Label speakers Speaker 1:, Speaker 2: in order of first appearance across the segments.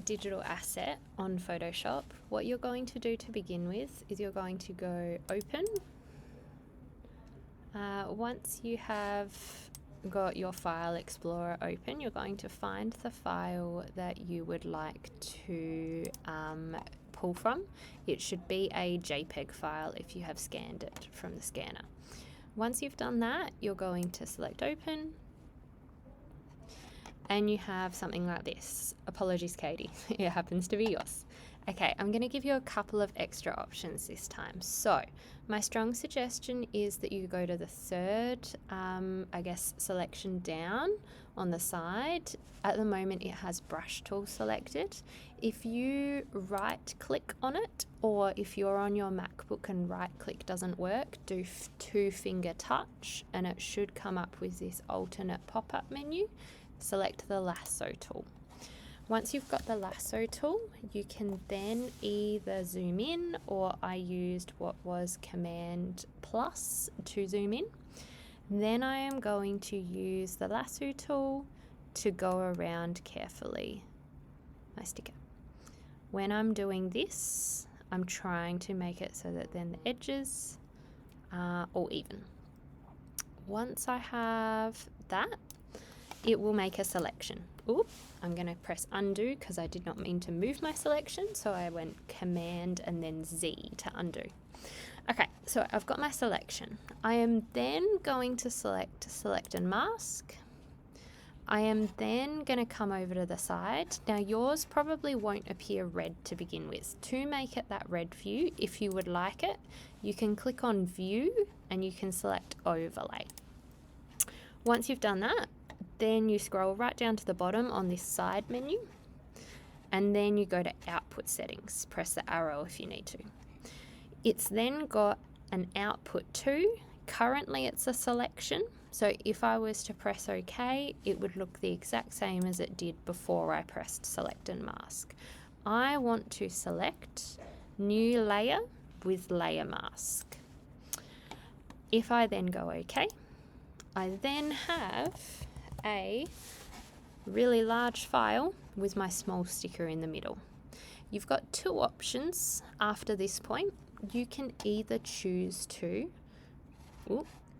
Speaker 1: digital asset on Photoshop, what you're going to do to begin with is you're going to go open. Once you have got your file explorer open, you're going to find the file that you would like to pull from. It should be a JPEG file if you have scanned it from the scanner. Once you've done that, you're going to select open, and you have something like this. Apologies, Katie, it happens to be yours. Okay, I'm going to give you a couple of extra options this time. So my strong suggestion is that you go to the third, selection down on the side. At the moment it has brush tool selected. If you right click on it, or if you're on your MacBook and right click doesn't work, do two finger touch and it should come up with this alternate pop-up menu. Select the lasso tool. Once you've got the lasso tool, you can then either zoom in, or I used what was Command plus to zoom in. Then I am going to use the lasso tool to go around carefully my sticker. When I'm doing this, I'm trying to make it so that then the edges are all even. Once I have that, it will make a selection. Oop, I'm going to press undo because I did not mean to move my selection, so I went Command and then Z to undo. Okay, so I've got my selection. I am then going to select and mask. I am then going to come over to the side. Now yours probably won't appear red to begin with. To make it that red view, if you would like it, you can click on View and you can select Overlay. Once you've done that, then you scroll right down to the bottom on this side menu, and then you go to Output Settings. Press the arrow if you need to. It's then got an output to. Currently it's a selection, so if I was to press OK, it would look the exact same as it did before I pressed Select and Mask. I want to select New Layer with Layer Mask. If I then go OK, I then have a really large file with my small sticker in the middle. You've got two options after this point. You can either choose to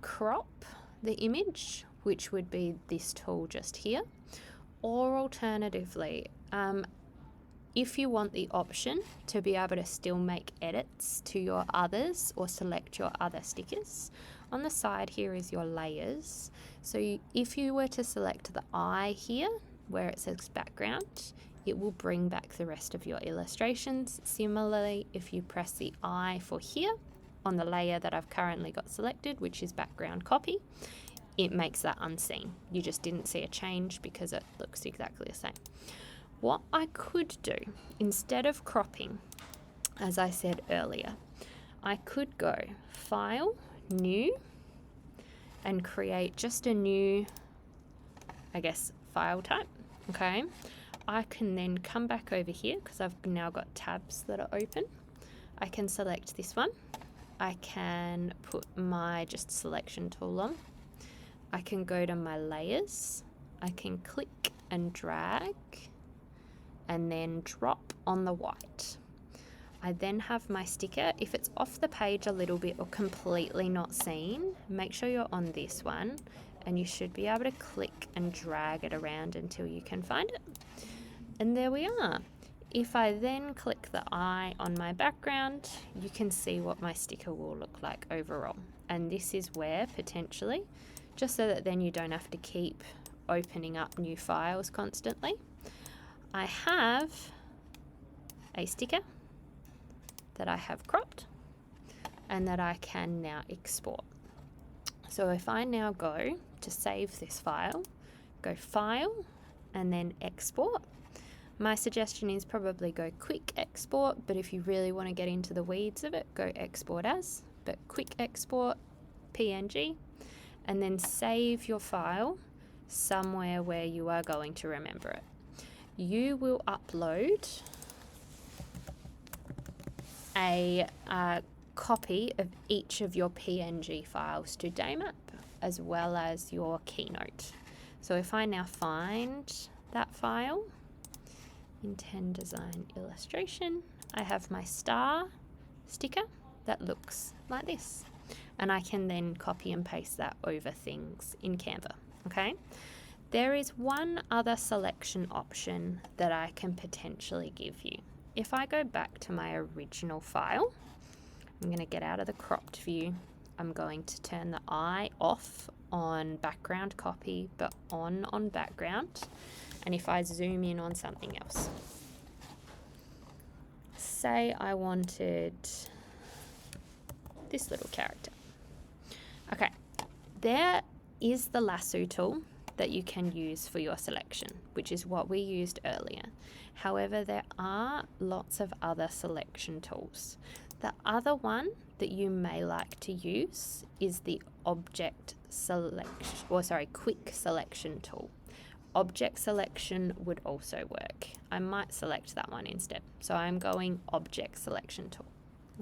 Speaker 1: crop the image, which would be this tool just here, or alternatively, if you want the option to be able to still make edits to your others or select your other stickers, on the side here is your layers. So if you were to select the eye here where it says background, it will bring back the rest of your illustrations. Similarly, if you press the eye for here on the layer that I've currently got selected, which is background copy, it makes that unseen. You just didn't see a change because it looks exactly the same. What I could do, instead of cropping, as I said earlier, I could go File, New, and create just a new, file type. Okay. I can then come back over here because I've now got tabs that are open. I can select this one. I can put my just selection tool on. I can go to my layers. I can click and drag and then drop on the white. I then have my sticker. If it's off the page a little bit or completely not seen, make sure you're on this one and you should be able to click and drag it around until you can find it. And there we are. If I then click the eye on my background, you can see what my sticker will look like overall. And this is where potentially, just so that then you don't have to keep opening up new files constantly, I have a sticker that I have cropped and that I can now export. So if I now go to save this file, go File and then Export. My suggestion is probably go Quick Export, but if you really want to get into the weeds of it, go Export As, but Quick Export PNG, and then save your file somewhere where you are going to remember it. You will upload a copy of each of your PNG files to Daymap, as well as your Keynote. So if I now find that file in Design illustration, I have my star sticker that looks like this. And I can then copy and paste that over things in Canva, okay? There is one other selection option that I can potentially give you. If I go back to my original file, I'm going to get out of the cropped view. I'm going to turn the eye off on background copy, but on background. And if I zoom in on something else, say I wanted this little character. Okay, there is the lasso tool that you can use for your selection, which is what we used earlier. However, there are lots of other selection tools. The other one that you may like to use is the quick selection tool. Object selection would also work. I might select that one instead. So I'm going object selection tool,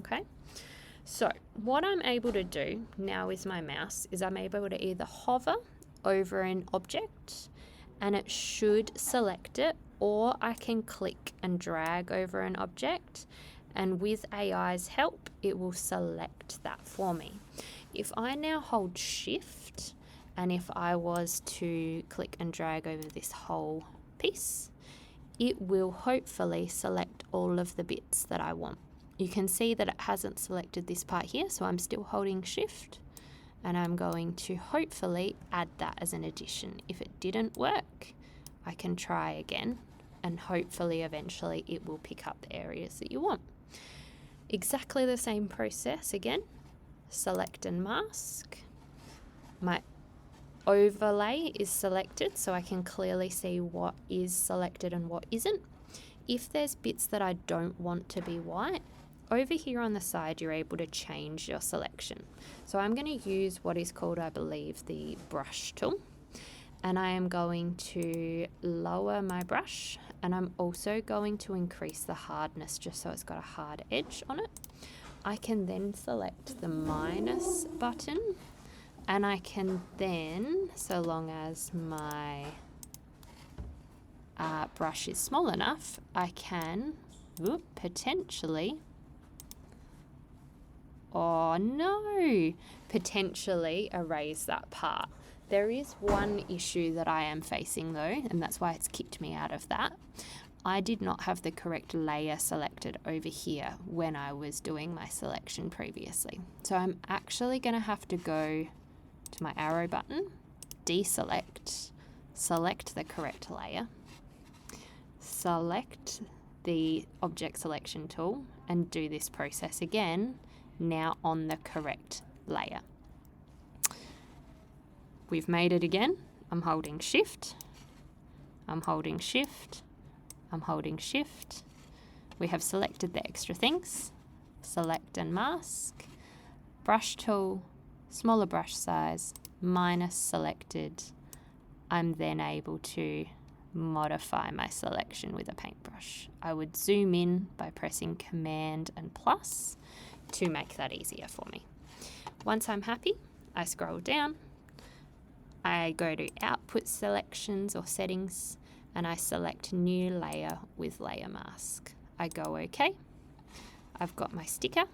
Speaker 1: okay? So what I'm able to do now with my mouse is I'm able to either hover over an object and it should select it, or I can click and drag over an object, and with AI's help, it will select that for me. If I now hold Shift, and if I was to click and drag over this whole piece, it will hopefully select all of the bits that I want. You can see that it hasn't selected this part here, so I'm still holding Shift, and I'm going to hopefully add that as an addition. If it didn't work, I can try again, and hopefully eventually it will pick up the areas that you want. Exactly the same process again. Select and mask. My overlay is selected, so I can clearly see what is selected and what isn't. If there's bits that I don't want to be white, over here on the side, you're able to change your selection. So I'm going to use what is called, I believe, the brush tool. And I am going to lower my brush, and I'm also going to increase the hardness just so it's got a hard edge on it. I can then select the minus button, and I can then, so long as my brush is small enough, I can potentially, oh no, potentially erase that part. There is one issue that I am facing though, and that's why it's kicked me out of that. I did not have the correct layer selected over here when I was doing my selection previously. So I'm actually going to have to go to my arrow button, deselect, select the correct layer, select the object selection tool, and do this process again, now on the correct layer. We've made it again. I'm holding Shift, I'm holding Shift, I'm holding Shift. We have selected the extra things. Select and mask, brush tool, smaller brush size, minus selected. I'm then able to modify my selection with a paintbrush. I would zoom in by pressing Command and plus to make that easier for me. Once I'm happy, I scroll down, I go to Output Selections or Settings, and I select New Layer with Layer Mask. I go OK. I've got my sticker,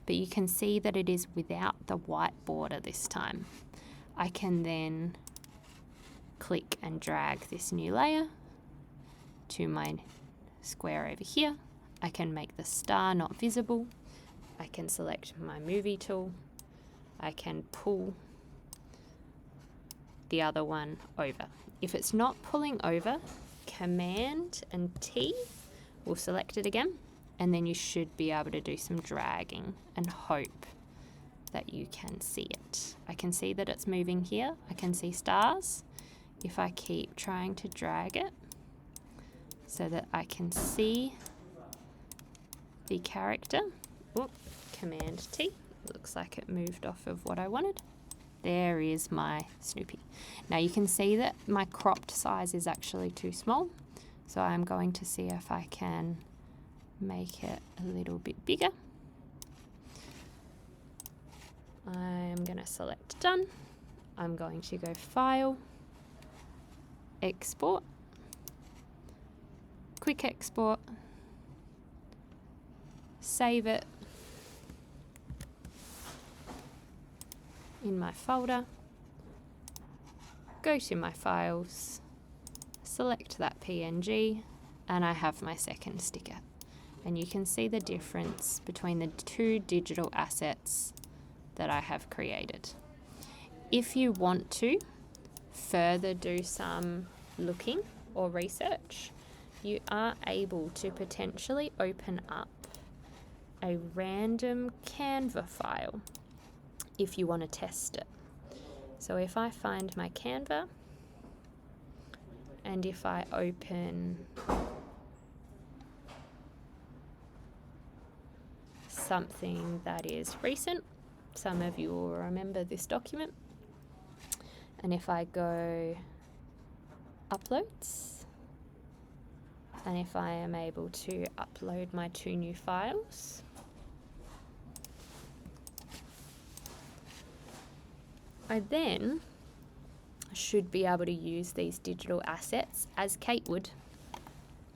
Speaker 1: but you can see that it is without the white border this time. I can then click and drag this new layer to my square over here. I can make the star not visible. I can select my movie tool. I can pull the other one over. If it's not pulling over, Command and T will select it again, and then you should be able to do some dragging and hope that you can see it. I can see that it's moving here. I can see stars. If I keep trying to drag it so that I can see the character, Command T, looks like it moved off of what I wanted. There is my Snoopy. Now you can see that my cropped size is actually too small, so I'm going to see if I can make it a little bit bigger. I'm going to select Done. I'm going to go File, Export, quick export, save it in my folder, go to my files, select that PNG, and I have my second sticker. And you can see the difference between the two digital assets that I have created. If you want to further do some looking or research, you are able to potentially open up a random Canva file if you want to test it. So if I find my Canva, and if I open something that is recent, some of you will remember this document, and if I go uploads, and if I am able to upload my 2 new files, I then should be able to use these digital assets as Kate would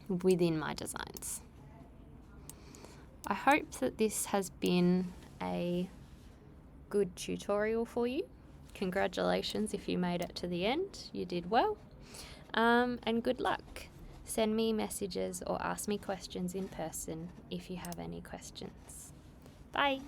Speaker 1: within my designs. I hope that this has been a good tutorial for you. Congratulations if you made it to the end, you did well. And good luck. Send me messages or ask me questions in person if you have any questions. Bye.